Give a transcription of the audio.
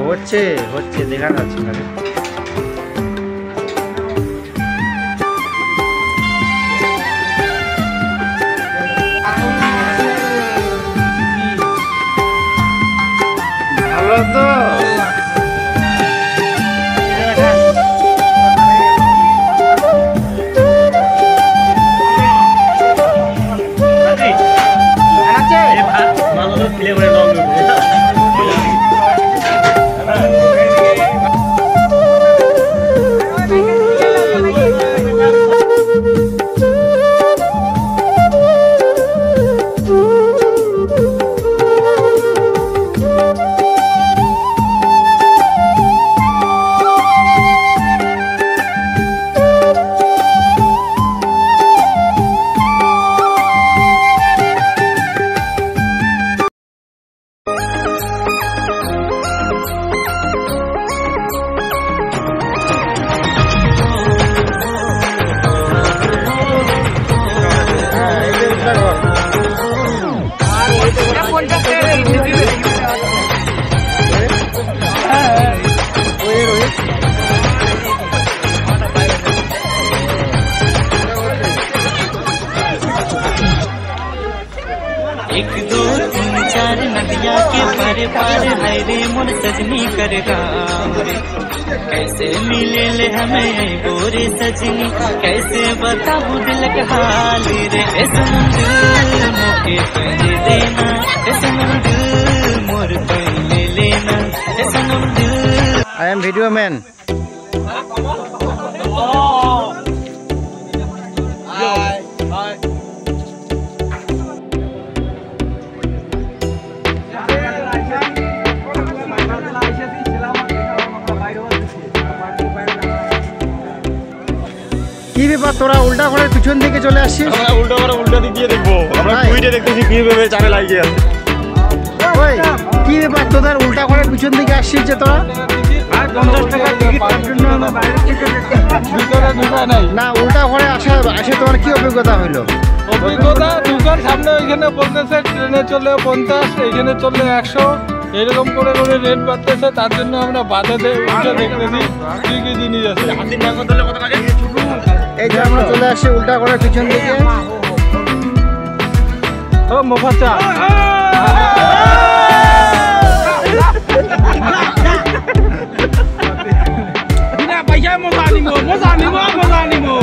হচ্ছে হচ্ছে দেখা যাচ্ছে না। ভালো তো एक दो तीन चार नदिया के पारे पार है रे मोर सजनी कर गाँव रे। कैसे मिले ले हमें गोरे सजनी, कैसे बताऊं दिल का हाल रे। ए समुंदर मोके पहले देना, ए समुंदर मोर पहले लेना, ए समुंदर। I am video man. কি ব্যাপার তোরা উল্টা করে পিছন দিকে চলে আসছিস? আমরা উল্টা দিক দিয়ে দেখবো। আমরা টুইটে দেখতেছি কিভাবে চারে লাগিয়ে আছে। ওই কি ব্যাপার তোদের উল্টা করে পিছন দিকে আসছিস যে তোরা? আর 50 টাকা টিকিট তার জন্য আমরা বাইরে থেকে ভিতরে ঢোকা নাই। না উল্টা করে আসে তোমার কি অভিজ্ঞতা হলো? অভিজ্ঞতা ঢোকার সামনে ওইখানে বলতেছে ট্রেনে চলে 50, এইখানে চলে 100, এরকম করে করে রেট বাড়তেছে। তার জন্য আমরা বাধা উঠে দেখতেছি কি কি জিনিস আছে। এই যে আমরা চলে আসছি উল্টা করে পিছন দিকে। ও মোফাচ্চা পয়সা মজা নিমো